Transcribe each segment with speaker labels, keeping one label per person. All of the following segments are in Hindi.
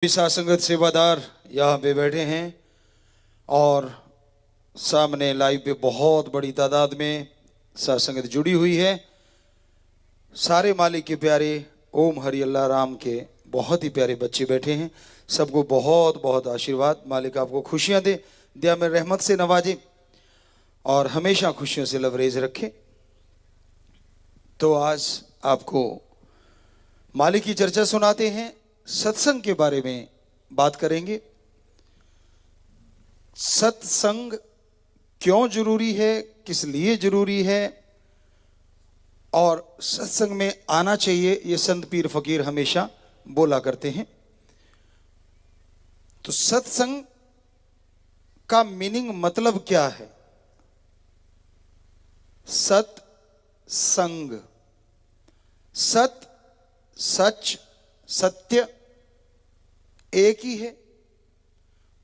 Speaker 1: संगत सेवादार यहाँ पे बैठे हैं और सामने लाइव पे बहुत बड़ी तादाद में संगत जुड़ी हुई है। सारे मालिक के प्यारे ओम हरि अल्लाह राम के बहुत ही प्यारे बच्चे बैठे हैं। सबको बहुत बहुत आशीर्वाद। मालिक आपको खुशियाँ दे, दिया में रहमत से नवाजे और हमेशा खुशियों से लबरेज रखे। तो आज आपको मालिक की चर्चा सुनाते हैं। सत्संग के बारे में बात करेंगे। सत्संग क्यों जरूरी है, किस लिए जरूरी है और सत्संग में आना चाहिए, ये संत पीर फकीर हमेशा बोला करते हैं। तो सत्संग का मीनिंग मतलब क्या है? सत्संग, सत सच सत्य एक ही है।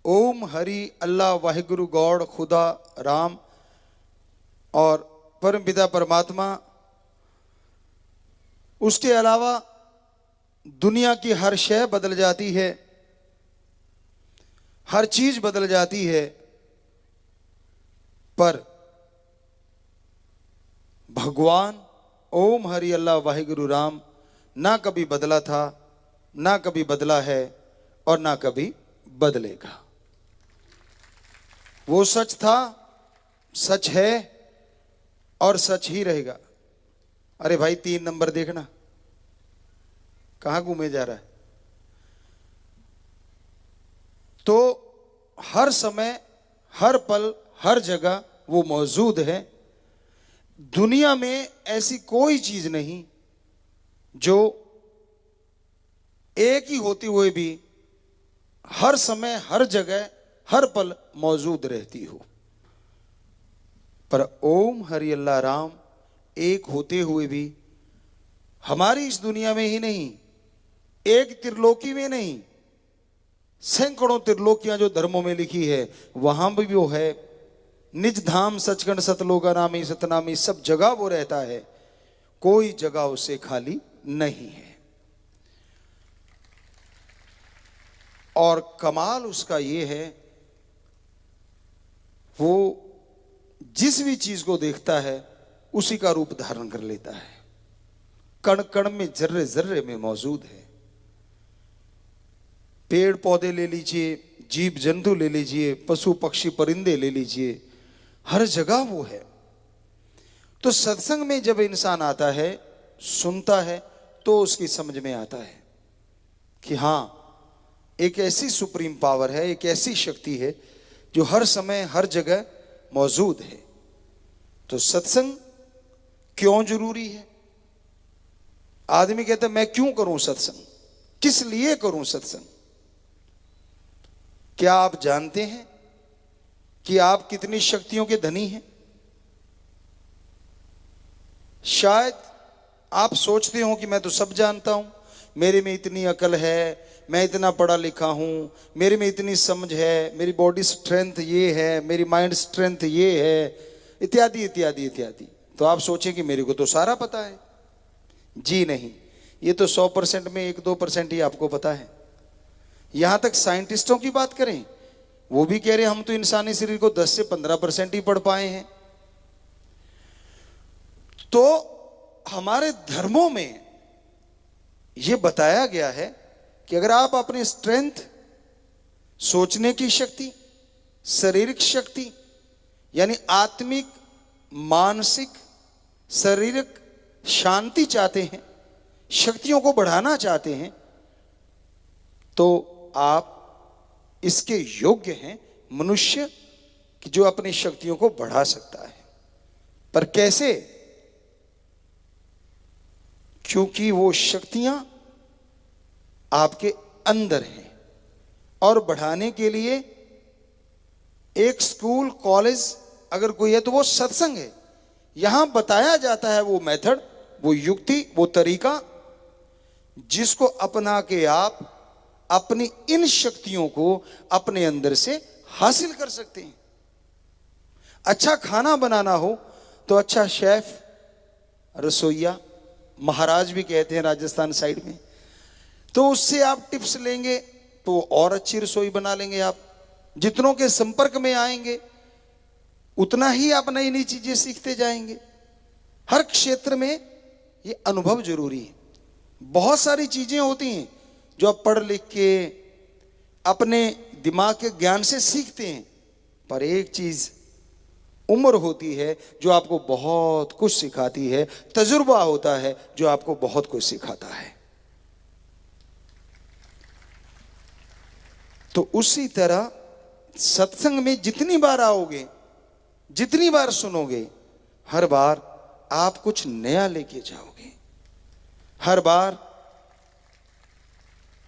Speaker 1: ओम हरि अल्लाह वाहिगुरु गॉड खुदा राम और परम पिता परमात्मा। उसके अलावा दुनिया की हर शय बदल जाती है, हर चीज बदल जाती है, पर भगवान ओम हरि अल्लाह वाहिगुरु राम ना कभी बदला था, ना कभी बदला है और ना कभी बदलेगा। वो सच था, सच है और सच ही रहेगा। अरे भाई 3 नंबर देखना, कहां घूमे जा रहा है? तो हर समय, हर पल, हर जगह वो मौजूद है। दुनिया में ऐसी कोई चीज नहीं जो एक ही होते हुए भी हर समय, हर जगह, हर पल मौजूद रहती हो। पर ओम हरि अल्लाह राम एक होते हुए भी हमारी इस दुनिया में ही नहीं, एक त्रिलोकी में नहीं, सैकड़ों त्रिलोकियां जो धर्मों में लिखी है वहां भी वो है। निज धाम सचखंड सतलोका नामी सतनामी, सब जगह वो रहता है, कोई जगह उसे खाली नहीं है। और कमाल उसका ये है, वो जिस भी चीज को देखता है उसी का रूप धारण कर लेता है। कण कण में, जर्रे जर्रे में मौजूद है। पेड़ पौधे ले लीजिए, जीव जंतु ले लीजिए, पशु पक्षी परिंदे ले लीजिए, हर जगह वो है। तो सत्संग में जब इंसान आता है, सुनता है, तो उसकी समझ में आता है कि हां, एक ऐसी सुप्रीम पावर है, एक ऐसी शक्ति है जो हर समय हर जगह मौजूद है। तो सत्संग क्यों जरूरी है? आदमी कहता है मैं क्यों करूं सत्संग, किस लिए करूं सत्संग? क्या आप जानते हैं कि आप कितनी शक्तियों के धनी हैं? शायद आप सोचते हो कि मैं तो सब जानता हूं, मेरे में इतनी अकल है, मैं इतना पढ़ा लिखा हूं, मेरे में इतनी समझ है, मेरी बॉडी स्ट्रेंथ ये है, मेरी माइंड स्ट्रेंथ ये है, इत्यादि इत्यादि इत्यादि। तो आप सोचें कि मेरे को तो सारा पता है। जी नहीं, ये तो 100% में 1-2% ही आपको पता है। यहां तक साइंटिस्टों की बात करें, वो भी कह रहे हैं हम तो इंसानी शरीर को 10 से 15% ही पढ़ पाए हैं। तो हमारे धर्मों में यह बताया गया है कि अगर आप अपनी स्ट्रेंथ, सोचने की शक्ति, शारीरिक शक्ति यानी आत्मिक, मानसिक, शारीरिक शांति चाहते हैं, शक्तियों को बढ़ाना चाहते हैं, तो आप इसके योग्य हैं, मनुष्य कि जो अपनी शक्तियों को बढ़ा सकता है। पर कैसे? क्योंकि वो शक्तियां आपके अंदर हैं और बढ़ाने के लिए एक स्कूल, कॉलेज अगर कोई है तो वो सत्संग है। यहां बताया जाता है वो मेथड, वो युक्ति, वो तरीका जिसको अपना के आप अपनी इन शक्तियों को अपने अंदर से हासिल कर सकते हैं। अच्छा खाना बनाना हो तो अच्छा शेफ, रसोईया, महाराज भी कहते हैं राजस्थान साइड में, तो उससे आप टिप्स लेंगे, तो और अच्छी रसोई बना लेंगे आप। जितनों के संपर्क में आएंगे उतना ही आप नई नई चीजें सीखते जाएंगे। हर क्षेत्र में ये अनुभव जरूरी है। बहुत सारी चीजें होती हैं जो आप पढ़ लिख के अपने दिमाग के ज्ञान से सीखते हैं, पर एक चीज उम्र होती है जो आपको बहुत कुछ सिखाती है, तजुर्बा होता है जो आपको बहुत कुछ सिखाता है। तो उसी तरह सत्संग में जितनी बार आओगे, जितनी बार सुनोगे, हर बार आप कुछ नया लेके जाओगे। हर बार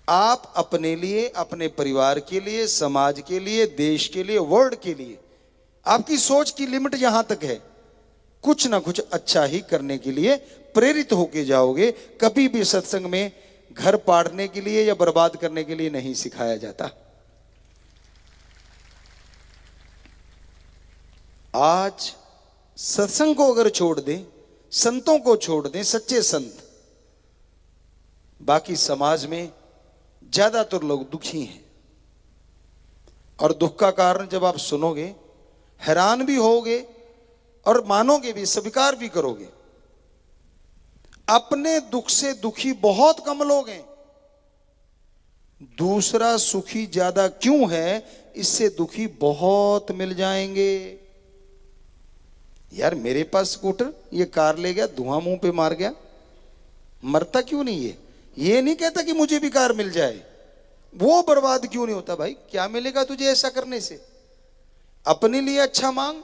Speaker 1: आप अपने लिए, अपने परिवार के लिए, समाज के लिए, देश के लिए, वर्ल्ड के लिए, आपकी सोच की लिमिट यहां तक है, कुछ ना कुछ अच्छा ही करने के लिए प्रेरित होके जाओगे। कभी भी सत्संग में घर पाड़ने के लिए या बर्बाद करने के लिए नहीं सिखाया जाता। आज सत्संग को अगर छोड़ दें, संतों को छोड़ दें, सच्चे संत, बाकी समाज में ज्यादातर लोग दुखी हैं। और दुख का कारण जब आप सुनोगे, हैरान भी होगे और मानोगे भी, स्वीकार भी करोगे। अपने दुख से दुखी बहुत कम लोग हैं। दूसरा सुखी ज्यादा क्यों है, इससे दुखी बहुत मिल जाएंगे। यार मेरे पास स्कूटर, ये कार ले गया, धुआं मुंह पे मार गया, मरता क्यों नहीं है? ये नहीं कहता कि मुझे भी कार मिल जाए। वो बर्बाद क्यों नहीं होता? भाई क्या मिलेगा तुझे ऐसा करने से? अपने लिए अच्छा मांग।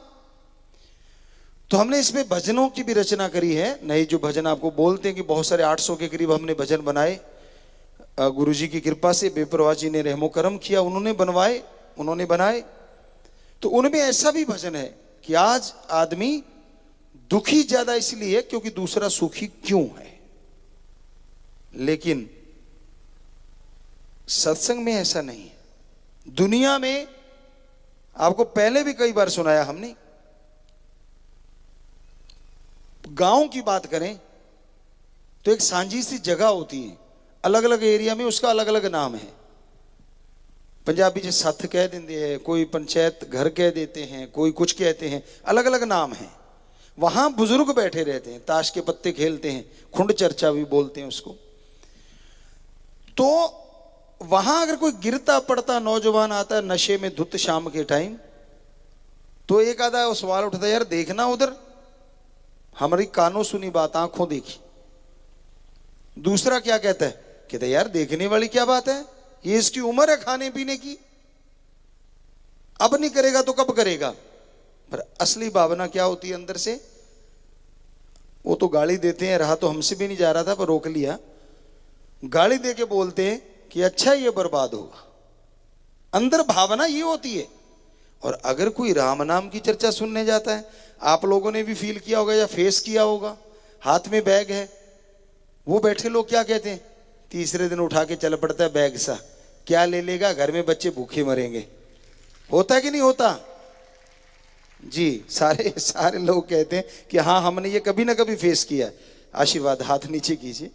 Speaker 1: तो हमने इसमें भजनों की भी रचना करी है। नए जो भजन आपको बोलते हैं कि बहुत सारे 800 के करीब हमने भजन बनाए। गुरुजी की कृपा से बेपरवाह जी ने रहमो करम किया, उन्होंने बनवाए, उन्होंने बनाए। तो उनमें ऐसा भी भजन है कि आज आदमी दुखी ज्यादा इसलिए क्योंकि दूसरा सुखी क्यों है। लेकिन सत्संग में ऐसा नहीं है। दुनिया में आपको पहले भी कई बार सुनाया हमने, गांव की बात करें तो एक सांझी सी जगह होती है, अलग अलग एरिया में उसका अलग अलग नाम है। पंजाबी से सत्थ कह देते हैं, कोई पंचायत घर कह देते हैं, कोई कुछ कहते हैं, अलग अलग नाम है। वहां बुजुर्ग बैठे रहते हैं, ताश के पत्ते खेलते हैं, खुंड चर्चा भी बोलते हैं उसको। तो वहां अगर कोई गिरता पड़ता नौजवान आता है नशे में धुत शाम के टाइम, तो एक आधा वो सवाल उठता है, यार देखना उधर, हमारी कानों सुनी बात आंखों देखी। दूसरा क्या कहता है? कहता है यार देखने वाली क्या बात है, ये इसकी उम्र है खाने पीने की, अब नहीं करेगा तो कब करेगा। पर असली भावना क्या होती है अंदर से? वो तो गाली देते हैं, रहा तो हमसे भी नहीं जा रहा था पर रोक लिया, गाली दे के बोलते हैं कि अच्छा ये बर्बाद होगा। अंदर भावना ये होती है। और अगर कोई राम नाम की चर्चा सुनने जाता है, आप लोगों ने भी फील किया होगा या फेस किया होगा, हाथ में बैग है, वो बैठे लोग क्या कहते हैं? तीसरे दिन उठा के चल पड़ता है बैग सा, क्या ले लेगा, घर में बच्चे भूखे मरेंगे। होता है कि नहीं होता? जी, सारे लोग कहते हैं कि हाँ हमने ये कभी ना कभी फेस किया। आशीर्वाद हाथ नीचे कीजिए।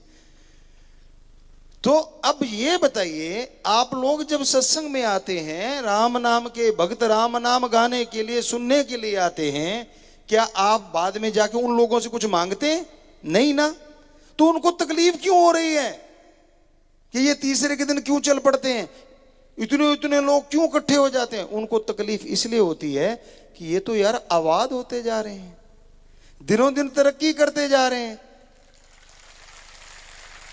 Speaker 1: तो अब ये बताइए, आप लोग जब सत्संग में आते हैं, राम नाम के भक्त राम नाम गाने के लिए, सुनने के लिए आते हैं, क्या आप बाद में जाके उन लोगों से कुछ मांगते हैं? नहीं ना। तो उनको तकलीफ क्यों हो रही है कि ये तीसरे के दिन क्यों चल पड़ते हैं, इतने लोग क्यों इकट्ठे हो जाते हैं? उनको तकलीफ इसलिए होती है कि ये तो यार आबाद होते जा रहे हैं, दिनों दिन तरक्की करते जा रहे हैं,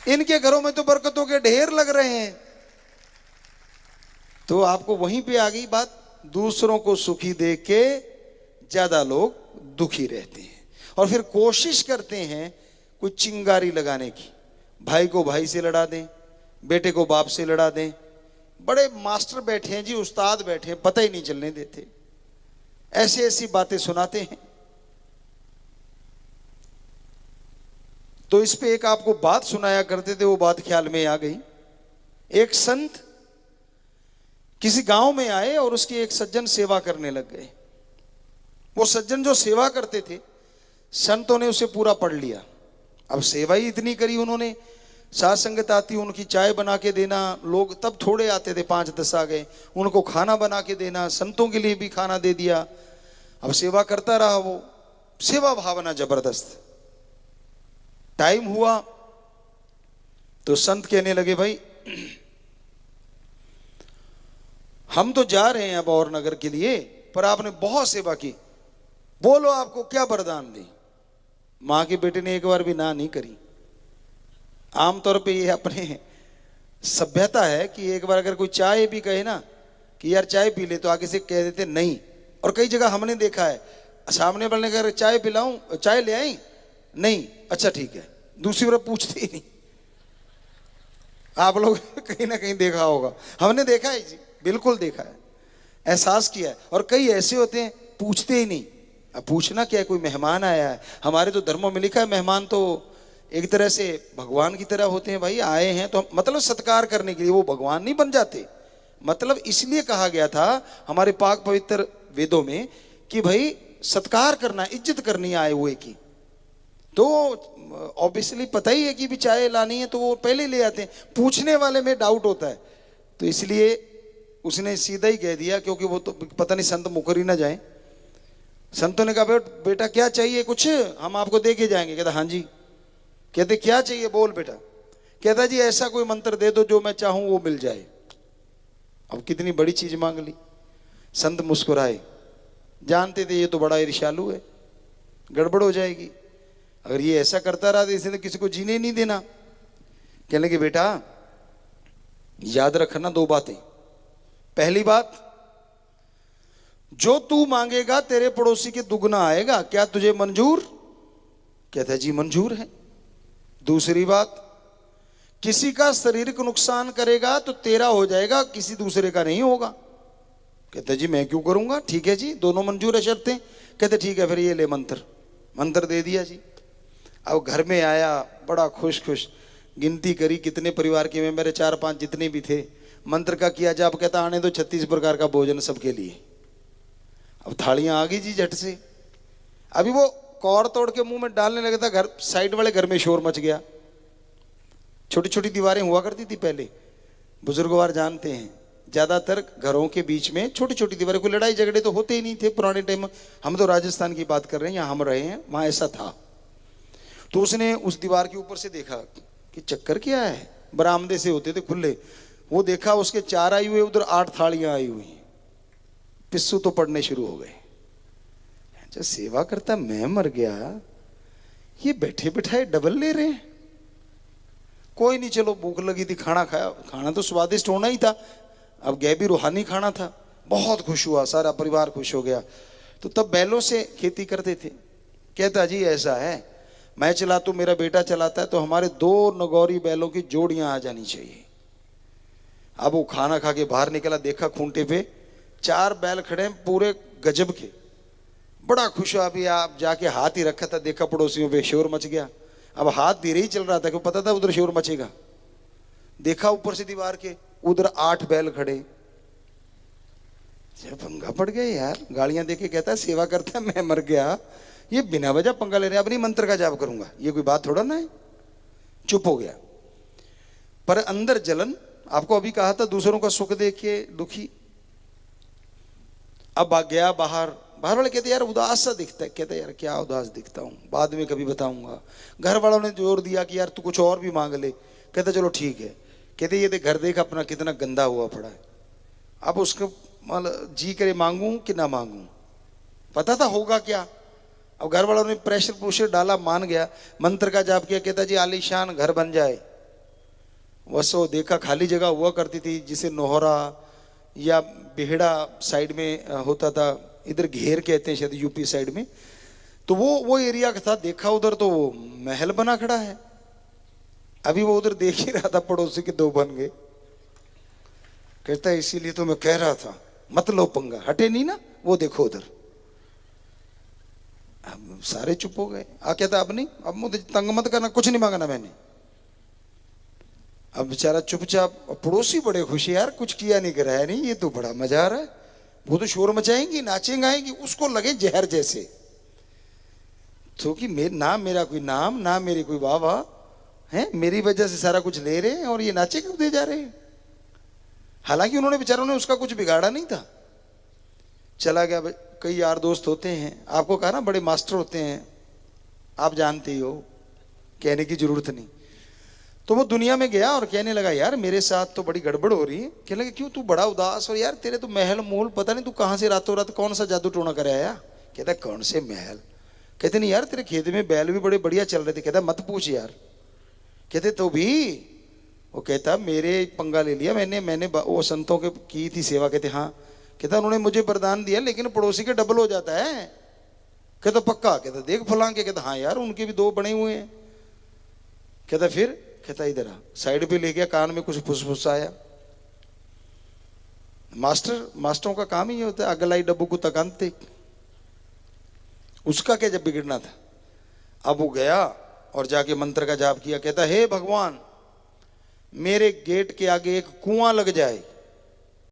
Speaker 1: इनके घरों में तो बरकतों के ढेर लग रहे हैं। तो आपको वहीं पे आ गई बात, दूसरों को सुखी देख के ज्यादा लोग दुखी रहते हैं और फिर कोशिश करते हैं कोई चिंगारी लगाने की, भाई को भाई से लड़ा दें, बेटे को बाप से लड़ा दें। बड़े मास्टर बैठे हैं जी, उस्ताद बैठे हैं, पता ही नहीं चलने देते, ऐसी ऐसी बातें सुनाते हैं। तो इस पे एक आपको बात सुनाया करते थे, वो बात ख्याल में आ गई। एक संत किसी गांव में आए और उसके एक सज्जन सेवा करने लग गए। वो सज्जन जो सेवा करते थे, संतों ने उसे पूरा पढ़ लिया। अब सेवा ही इतनी करी उन्होंने, साथ संगत आती, उनकी चाय बना के देना। लोग तब थोड़े आते थे, 5-10 आ गए, उनको खाना बना के देना, संतों के लिए भी खाना दे दिया। अब सेवा करता रहा वो, सेवा भावना जबरदस्त। टाइम हुआ तो संत कहने लगे, भाई हम तो जा रहे हैं अब और नगर के लिए, पर आपने बहुत सेवा की, बोलो आपको क्या वरदान दे। मां के बेटे ने एक बार भी ना नहीं करी। आमतौर पे ये अपने सभ्यता है कि एक बार अगर कोई चाय भी कहे ना कि यार चाय पी ले, तो आगे से कह देते नहीं। और कई जगह हमने देखा है, सामने वाले ने कहा चाय पिलाऊं, चाय ले आई, नहीं, अच्छा ठीक है, दूसरी बार पूछते ही नहीं। आप लोग कहीं ना कहीं देखा होगा, हमने देखा है जी, बिल्कुल देखा है, एहसास किया है। और कई ऐसे होते हैं पूछते ही नहीं। अब पूछना क्या है, कोई मेहमान आया है, हमारे तो धर्मों में लिखा है मेहमान तो एक तरह से भगवान की तरह होते हैं। भाई आए हैं तो मतलब सत्कार करने के लिए, वो भगवान नहीं बन जाते। मतलब इसलिए कहा गया था हमारे पाक पवित्र वेदों में कि भाई सत्कार करना, इज्जत करनी आए हुए की। तो ऑब्वियसली पता ही है कि भी चाय लानी है तो वो पहले ले आते हैं, पूछने वाले में डाउट होता है। तो इसलिए उसने सीधा ही कह दिया, क्योंकि वो तो पता नहीं संत मुकर ही ना जाए। संतों ने कहा बेटा क्या चाहिए, कुछ हम आपको दे के जाएंगे। कहता हाँ जी। कहते क्या चाहिए, बोल बेटा। कहता जी ऐसा कोई मंत्र दे दो जो मैं चाहूं वो मिल जाए। अब कितनी बड़ी चीज मांग ली। संत मुस्कुराए, जानते थे ये तो बड़ा ईर्ष्यालु है, गड़बड़ हो जाएगी, अगर ये ऐसा करता रहा तो इसने किसी को जीने नहीं देना। कहने लगे बेटा याद रखना 2 बातें। पहली बात, जो तू मांगेगा तेरे पड़ोसी के दुगना आएगा, क्या तुझे मंजूर? कहता जी मंजूर है। दूसरी बात, किसी का शारीरिक नुकसान करेगा तो तेरा हो जाएगा, किसी दूसरे का नहीं होगा। कहता जी मैं क्यों करूंगा, ठीक है जी, दोनों मंजूर है शर्तें। कहते ठीक है फिर ये ले मंत्र दे दिया जी। अब घर में आया बड़ा खुश गिनती करी कितने परिवार के मेरे 4-5 जितने भी थे, मंत्र का किया जाप। कहता आने दो 36 प्रकार का भोजन सबके लिए। अब थालियां आ गई जी झट से। अभी वो कौर तोड़ के मुंह में डालने लगा था, घर साइड वाले घर में शोर मच गया। छोटी छोटी दीवारें हुआ करती थी पहले, बुजुर्गवार जानते हैं, ज्यादातर घरों के बीच में छोटी छोटी दीवारें, कोई लड़ाई झगड़े तो होते ही नहीं थे पुराने टाइम में। हम तो राजस्थान की बात कर रहे हैं, यहाँ हम रहे हैं, वहां ऐसा था। तो उसने उस दीवार के ऊपर से देखा कि चक्कर क्या है, बरामदे से होते थे खुले, वो देखा उसके 4 आई हुए, उधर 8 थालियां आई हुई। पिस्सू तो पड़ने शुरू हो गए। जब सेवा करता मैं मर गया, ये बैठे बिठाए डबल ले रहे हैं। कोई नहीं, चलो भूख लगी थी, खाना खाया, खाना तो स्वादिष्ट होना ही था, अब गए भी रूहानी खाना था। बहुत खुश हुआ, सारा परिवार खुश हो गया। तो तब बैलों से खेती करते थे। कहता जी ऐसा है, मैं चलाता हूं, मेरा बेटा चलाता है, तो हमारे 2 नगौरी बैलों की जोड़ियां आ जानी चाहिए। अब वो खाना खा के बाहर निकला, देखा खूंटे पे 4 बैल खड़े हैं पूरे गजब के। बड़ा खुश हुआ। अभी आप जाके हाथ ही रखा था, देखा पड़ोसियों पे शोर मच गया। अब हाथ धीरे ही चल रहा था, क्यों पता था उधर शोर मचेगा। देखा ऊपर से दीवार के, उधर 8 बैल खड़े। जब पंगा पड़ गया यार, गालियां देके कहता है सेवा करता है मैं मर गया, ये बिना वजह पंगा ले रहे, अब नहीं मंत्र का जाप करूंगा, ये कोई बात थोड़ा ना है। चुप हो गया, पर अंदर जलन। आपको अभी कहा था दूसरों का सुख देख के दुखी। अब आ गया बाहर वाले कहते यार उदास सा दिखता है। कहते यार क्या उदास दिखता हूं, बाद में कभी बताऊंगा। घर वालों ने जोर दिया कि यार तू कुछ और भी मांग ले। कहते चलो ठीक है। कहते ये घर देख अपना कितना गंदा हुआ पड़ा है, अब उसको मतलब जी करे मांगू कि ना मांगू, पता था होगा क्या। अब घर वालों ने प्रेशर डाला, मान गया, मंत्र का जाप किया। कहता जी आलीशान घर बन जाए। वसो देखा खाली जगह हुआ करती थी, जिसे नोहरा या बेहड़ा साइड में होता था, इधर घेर कहते हैं शायद यूपी साइड में, तो वो एरिया का था। देखा उधर तो वो महल बना खड़ा है। अभी वो उधर देख ही रहा था, पड़ोसी के 2 बन गए। कहता है इसीलिए तो मैं कह रहा था मत लो पंगा, हटे नहीं ना, वो देखो उधर। अब सारे चुप हो गए। कहता अब नहीं, अब मुझे तंग मत करना, कुछ नहीं मांगना मैंने। अब बेचारा चुपचाप। पड़ोसी बड़े खुश यार, कुछ किया नहीं कराया नहीं, ये तो बड़ा मजा आ रहा है। वो तो शोर मचाएंगी, नाचेंगे, आएंगी, उसको लगे जहर जैसे। तो कि ना मेरा कोई नाम, ना मेरी कोई वाह, हैं, मेरी वजह से सारा कुछ ले रहे हैं और ये नाचे कूदे जा रहे हैं। हालांकि उन्होंने बेचारों ने उसका कुछ बिगाड़ा नहीं था, चला गया। कई यार दोस्त होते हैं, आपको कहा ना बड़े मास्टर होते हैं, आप जानते ही हो, कहने की जरूरत नहीं। तो वो दुनिया में गया और कहने लगा यार मेरे साथ तो बड़ी गड़बड़ हो रही है। कहने लगे क्यों, तू बड़ा उदास, और यार तेरे तो महल मोल पता नहीं तू कहाँ से रातों रात कौन सा जादू टोना कर आया। कहता कौन से महल। कहते नहीं यार तेरे खेत में बैल भी बड़े बढ़िया चल रहे थे। कहता मत पूछ यार। कहते तो भी। वो कहता मेरे पंगा ले लिया मैंने वो संतों के की थी सेवा। कहते हाँ। कहता उन्होंने मुझे वरदान दिया लेकिन पड़ोसी के डबल हो जाता है। कहता पक्का। कहता देख फलां के। कहता हाँ यार उनके भी 2 बने हुए हैं। कहता फिर। कहता इधर आ। साइड पे ले गया, कान में कुछ फुसफुस आया। मास्टरों का काम ही होता है, अगलाई डब्बू को तकानते। उसका क्या जब बिगड़ना था। अब वो गया और जाके मंत्र का जाप किया। कहता हे भगवान मेरे गेट के आगे एक कुआं लग जाए,